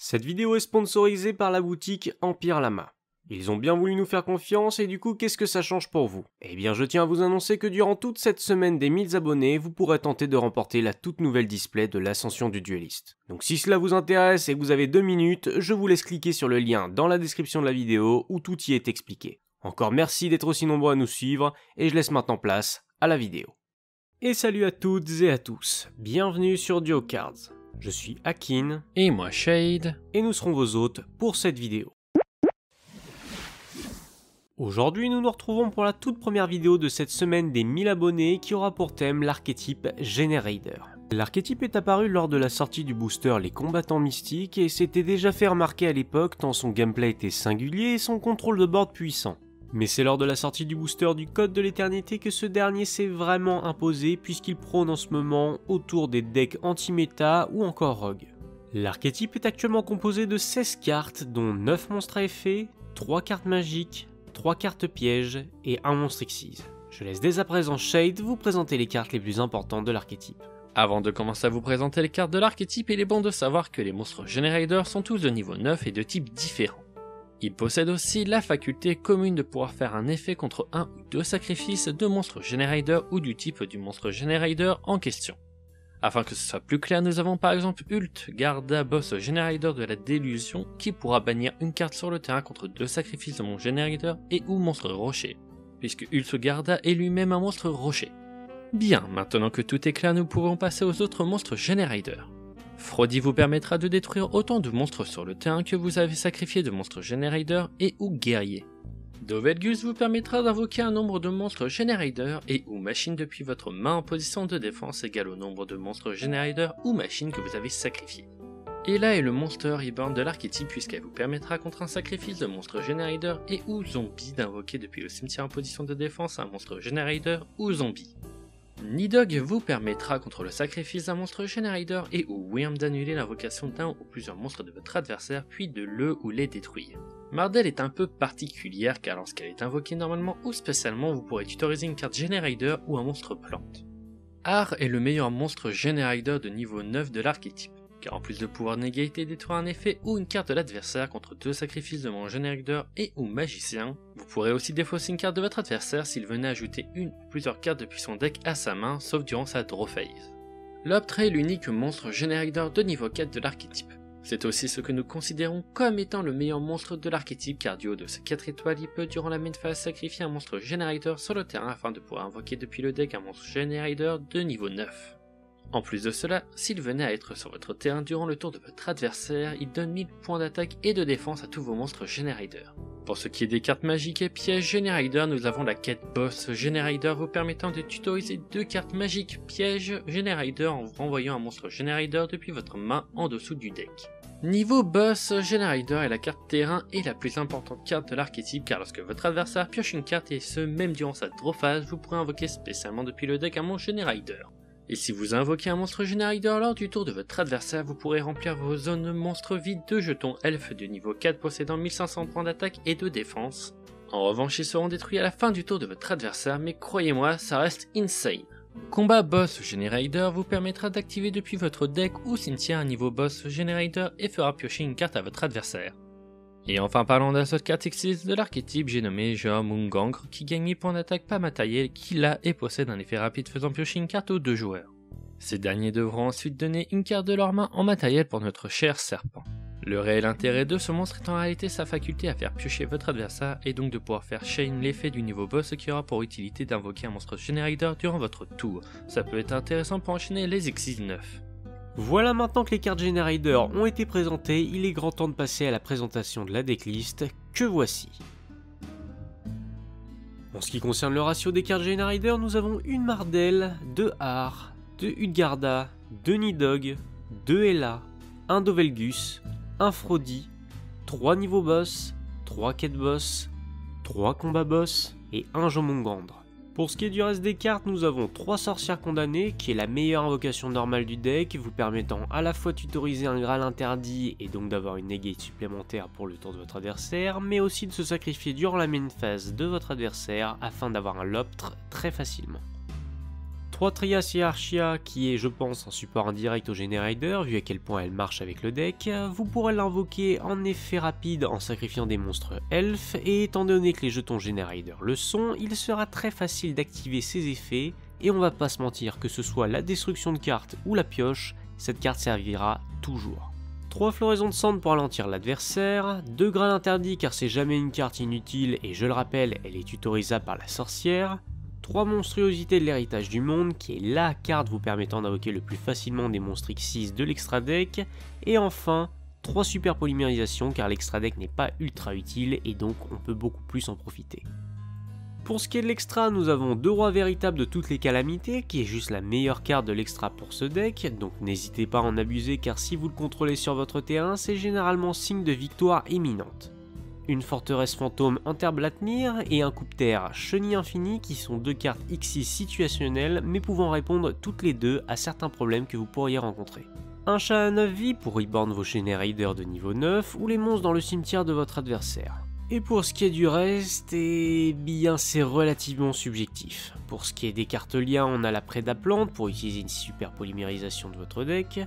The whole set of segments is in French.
Cette vidéo est sponsorisée par la boutique Empire Lama. Ils ont bien voulu nous faire confiance et du coup qu'est-ce que ça change pour vous? Eh bien je tiens à vous annoncer que durant toute cette semaine des 1000 abonnés, vous pourrez tenter de remporter la toute nouvelle display de l'Ascension du Dueliste. Donc si cela vous intéresse et que vous avez 2 minutes, je vous laisse cliquer sur le lien dans la description de la vidéo où tout y est expliqué. Encore merci d'être aussi nombreux à nous suivre et je laisse maintenant place à la vidéo. Et salut à toutes et à tous, bienvenue sur Duo Cards. Je suis Akin, et moi Shade, et nous serons vos hôtes pour cette vidéo. Aujourd'hui, nous nous retrouvons pour la toute première vidéo de cette semaine des 1000 abonnés qui aura pour thème l'archétype Generator. L'archétype est apparu lors de la sortie du booster Les Combattants Mystiques et s'était déjà fait remarquer à l'époque tant son gameplay était singulier et son contrôle de board puissant. Mais c'est lors de la sortie du booster du Code de l'Éternité que ce dernier s'est vraiment imposé puisqu'il prône en ce moment autour des decks anti-méta ou encore rogue. L'archétype est actuellement composé de 16 cartes dont 9 monstres à effet, 3 cartes magiques, 3 cartes pièges et 1 monstre Xyz. Je laisse dès à présent Shade vous présenter les cartes les plus importantes de l'archétype. Avant de commencer à vous présenter les cartes de l'archétype, il est bon de savoir que les monstres Generators sont tous de niveau 9 et de types différents. Ils possèdent aussi la faculté commune de pouvoir faire un effet contre un ou deux sacrifices de monstres Generator ou du type du monstre Generator en question. Afin que ce soit plus clair, nous avons par exemple Ult, Garda, boss Generator de la Délusion, qui pourra bannir une carte sur le terrain contre deux sacrifices de monstre Generator et ou monstre Rocher, puisque Ult Garda est lui-même un monstre Rocher. Bien, maintenant que tout est clair, nous pouvons passer aux autres monstres Generator. Frodi vous permettra de détruire autant de monstres sur le terrain que vous avez sacrifié de monstres Generator et ou guerriers. Dovelgus vous permettra d'invoquer un nombre de monstres Generator et ou machines depuis votre main en position de défense égal au nombre de monstres Generator ou machines que vous avez sacrifiés. Et là est le Monster Reborn de l'archétype puisqu'elle vous permettra contre un sacrifice de monstres Generator et ou zombie d'invoquer depuis le cimetière en position de défense un monstre Generator ou zombie. Nidog vous permettra contre le sacrifice d'un monstre Generator et ou Wyrm d'annuler l'invocation d'un ou plusieurs monstres de votre adversaire puis de le ou les détruire. Mardel est un peu particulière car lorsqu'elle est invoquée normalement ou spécialement vous pourrez tutoriser une carte Generator ou un monstre plante. Ar est le meilleur monstre Generator de niveau 9 de l'archétype, car en plus de pouvoir négater détruire un effet ou une carte de l'adversaire contre deux sacrifices de mon Generator et ou magicien, vous pourrez aussi défausser une carte de votre adversaire s'il venait ajouter une ou plusieurs cartes depuis son deck à sa main, sauf durant sa draw phase. L'Optre est l'unique monstre Generator de niveau 4 de l'archétype. C'est aussi ce que nous considérons comme étant le meilleur monstre de l'archétype car du haut de ses 4 étoiles, il peut durant la main phase sacrifier un monstre Generator sur le terrain afin de pouvoir invoquer depuis le deck un monstre Generator de niveau 9. En plus de cela, s'il venait à être sur votre terrain durant le tour de votre adversaire, il donne 1000 points d'attaque et de défense à tous vos monstres Generator. Pour ce qui est des cartes magiques et pièges Generator, nous avons la quête Boss Generator vous permettant de tutoriser 2 cartes magiques pièges Generator en vous renvoyant un monstre Generator depuis votre main en dessous du deck. Niveau Boss, Generator est la carte terrain et la plus importante carte de l'archétype car lorsque votre adversaire pioche une carte et ce même durant sa draw phase, vous pourrez invoquer spécialement depuis le deck un monstre Generator. Et si vous invoquez un monstre Generator lors du tour de votre adversaire, vous pourrez remplir vos zones monstres vides de jetons elfes de niveau 4 possédant 1500 points d'attaque et de défense. En revanche, ils seront détruits à la fin du tour de votre adversaire, mais croyez-moi, ça reste insane. Combat Boss Generator vous permettra d'activer depuis votre deck ou cimetière un niveau Boss Generator et fera piocher une carte à votre adversaire. Et enfin parlons d'un seul carte Xyz de l'archétype, j'ai nommé Jomungangr qui gagne 1000 points d'attaque pas matériel, qui a et possède un effet rapide faisant piocher une carte aux 2 joueurs. Ces derniers devront ensuite donner une carte de leur main en matériel pour notre cher serpent. Le réel intérêt de ce monstre est en réalité sa faculté à faire piocher votre adversaire et donc de pouvoir faire chain l'effet du niveau boss qui aura pour utilité d'invoquer un monstre Generator durant votre tour. Ça peut être intéressant pour enchaîner les Xyz 9. Voilà, maintenant que les cartes Generator ont été présentées, il est grand temps de passer à la présentation de la decklist, que voici. En ce qui concerne le ratio des cartes Generator, nous avons une Mardel, 2 Ar, 2 Utgarda, 2 Nidog, 2 Ella, 1 Dovelgus, 1 Frodi, 3 niveaux boss, 3 quêtes boss, 3 combats boss et 1 Jomungandr. Pour ce qui est du reste des cartes, nous avons 3 sorcières condamnées, qui est la meilleure invocation normale du deck, vous permettant à la fois de tutoriser un Graal interdit et donc d'avoir une negate supplémentaire pour le tour de votre adversaire, mais aussi de se sacrifier durant la main phase de votre adversaire afin d'avoir un Loptre très facilement. 3 Trias et Archia, qui est je pense un support indirect au Generider, vu à quel point elle marche avec le deck. Vous pourrez l'invoquer en effet rapide en sacrifiant des monstres elfes, et étant donné que les jetons Generider le sont, il sera très facile d'activer ces effets, et on va pas se mentir, que ce soit la destruction de cartes ou la pioche, cette carte servira toujours. 3 floraisons de cendres pour ralentir l'adversaire, 2 Graal interdits car c'est jamais une carte inutile et je le rappelle, elle est tutorisable par la sorcière, 3 monstruosités de l'héritage du monde qui est la carte vous permettant d'invoquer le plus facilement des monstres X6 de l'extra deck, et enfin 3 super polymérisations car l'extra deck n'est pas ultra utile et donc on peut beaucoup plus en profiter. Pour ce qui est de l'extra, nous avons 2 rois véritables de toutes les calamités, qui est juste la meilleure carte de l'extra pour ce deck, donc n'hésitez pas à en abuser car si vous le contrôlez sur votre terrain, c'est généralement signe de victoire imminente. Une forteresse fantôme Interblatnir et un coupe-terre Chenille Infinie qui sont 2 cartes X6 situationnelles mais pouvant répondre toutes les deux à certains problèmes que vous pourriez rencontrer. Un chat à 9 vies pour reborn vos Generaiders de niveau 9 ou les monstres dans le cimetière de votre adversaire. Et pour ce qui est du reste, eh bien c'est relativement subjectif. Pour ce qui est des cartes liens, on a la Prédaplante pour utiliser une super polymérisation de votre deck,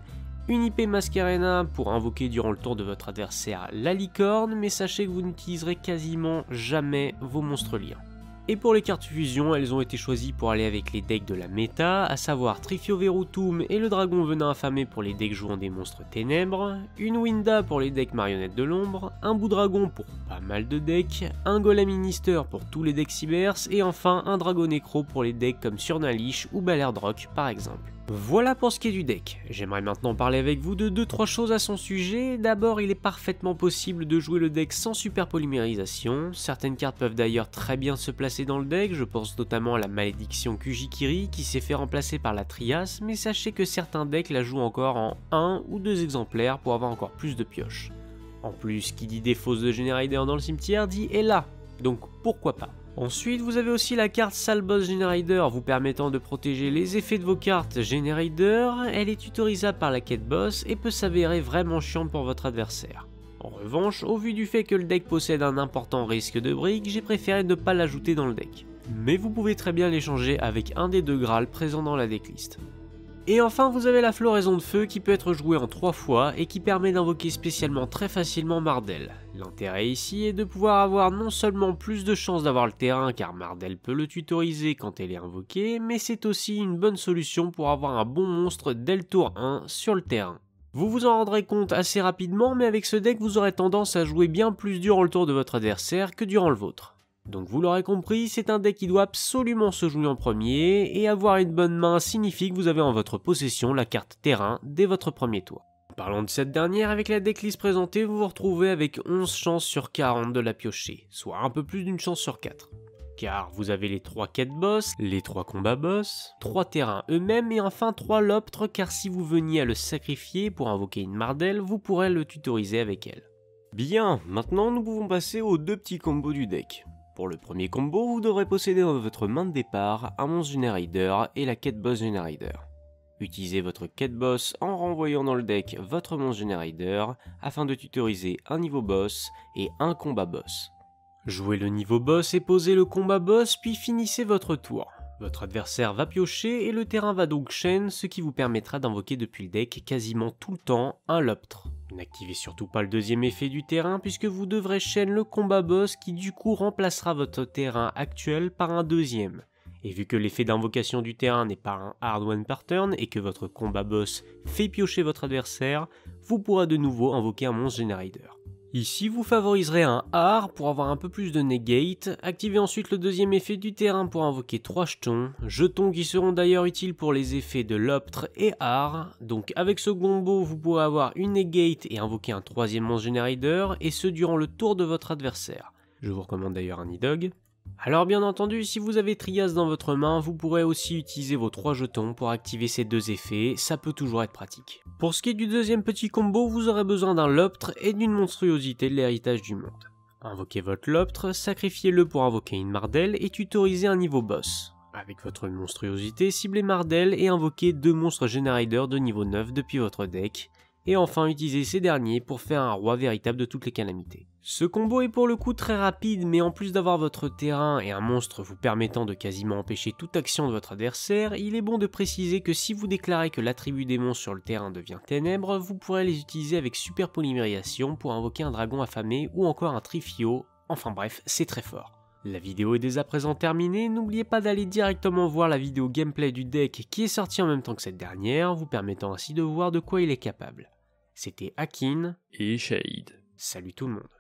une IP Masquerena pour invoquer durant le tour de votre adversaire la licorne, mais sachez que vous n'utiliserez quasiment jamais vos monstres liens. Et pour les cartes fusion, elles ont été choisies pour aller avec les decks de la méta, à savoir Trifio Verutum et le dragon venin affamé pour les decks jouant des monstres ténèbres, une Winda pour les decks marionnettes de l'ombre, un Boudragon pour pas mal de decks, un Golem Minister pour tous les decks Cybers, et enfin un Dragon Necro pour les decks comme Surnalish ou Balerdrock par exemple. Voilà pour ce qui est du deck. J'aimerais maintenant parler avec vous de 2-3 choses à son sujet. D'abord, il est parfaitement possible de jouer le deck sans super polymérisation. Certaines cartes peuvent d'ailleurs très bien se placer dans le deck, je pense notamment à la malédiction Kujikiri qui s'est fait remplacer par la Trias, mais sachez que certains decks la jouent encore en 1 ou 2 exemplaires pour avoir encore plus de pioches. En plus, qui dit défausse de Generider dans le cimetière dit est là, donc pourquoi pas. Ensuite, vous avez aussi la carte Salboss Generider vous permettant de protéger les effets de vos cartes Generider. Elle est tutorisable par la quête boss et peut s'avérer vraiment chiante pour votre adversaire. En revanche, au vu du fait que le deck possède un important risque de brick, j'ai préféré ne pas l'ajouter dans le deck. Mais vous pouvez très bien l'échanger avec un des 2 Graals présents dans la decklist. Et enfin, vous avez la Floraison de Feu qui peut être jouée en 3 fois et qui permet d'invoquer spécialement très facilement Mardel. L'intérêt ici est de pouvoir avoir non seulement plus de chances d'avoir le terrain car Mardel peut le tutoriser quand elle est invoquée, mais c'est aussi une bonne solution pour avoir un bon monstre dès le tour 1 sur le terrain. Vous vous en rendrez compte assez rapidement, mais avec ce deck vous aurez tendance à jouer bien plus durant le tour de votre adversaire que durant le vôtre. Donc vous l'aurez compris, c'est un deck qui doit absolument se jouer en premier, et avoir une bonne main signifie que vous avez en votre possession la carte terrain dès votre premier tour. Parlons de cette dernière, avec la decklist présentée, vous vous retrouvez avec 11 chances sur 40 de la piocher, soit un peu plus d'une chance sur 4. Car vous avez les 3 quêtes boss, les 3 combats boss, 3 terrains eux-mêmes et enfin 3 loptres, car si vous veniez à le sacrifier pour invoquer une Mardel, vous pourrez le tutoriser avec elle. Bien, maintenant nous pouvons passer aux 2 petits combos du deck. Pour le premier combo, vous devrez posséder dans votre main de départ un monstre Generider et la quête boss Generider. Utilisez votre quête boss en renvoyant dans le deck votre monstre Generider afin de tutoriser un niveau boss et un combat boss. Jouez le niveau boss et posez le combat boss puis finissez votre tour. Votre adversaire va piocher et le terrain va donc chaîne, ce qui vous permettra d'invoquer depuis le deck quasiment tout le temps un loptre. N'activez surtout pas le deuxième effet du terrain puisque vous devrez chaîne le combat boss qui du coup remplacera votre terrain actuel par un deuxième. Et vu que l'effet d'invocation du terrain n'est pas un hard one per turn et que votre combat boss fait piocher votre adversaire, vous pourrez de nouveau invoquer un monstre Generider. Ici, vous favoriserez un hard pour avoir un peu plus de negate, activez ensuite le deuxième effet du terrain pour invoquer 3 jetons qui seront d'ailleurs utiles pour les effets de loptre et hard, donc avec ce combo vous pourrez avoir une negate et invoquer un troisième monstre Generider, et ce durant le tour de votre adversaire. Je vous recommande d'ailleurs un Nidhogg. Alors bien entendu, si vous avez Trias dans votre main, vous pourrez aussi utiliser vos 3 jetons pour activer ces 2 effets, ça peut toujours être pratique. Pour ce qui est du deuxième petit combo, vous aurez besoin d'un loptre et d'une monstruosité de l'héritage du monde. Invoquez votre loptre, sacrifiez-le pour invoquer une Mardel et tutorisez un niveau boss. Avec votre monstruosité, ciblez Mardel et invoquez 2 monstres Generider de niveau 9 depuis votre deck, et enfin utiliser ces derniers pour faire un roi véritable de toutes les calamités. Ce combo est pour le coup très rapide, mais en plus d'avoir votre terrain et un monstre vous permettant de quasiment empêcher toute action de votre adversaire, il est bon de préciser que si vous déclarez que l'attribut des monstres sur le terrain devient ténèbres, vous pourrez les utiliser avec super polymérisation pour invoquer un dragon affamé ou encore un trifio, enfin bref, c'est très fort. La vidéo est dès à présent terminée, n'oubliez pas d'aller directement voir la vidéo gameplay du deck qui est sortie en même temps que cette dernière, vous permettant ainsi de voir de quoi il est capable. C'était Akin et Shade. Salut tout le monde.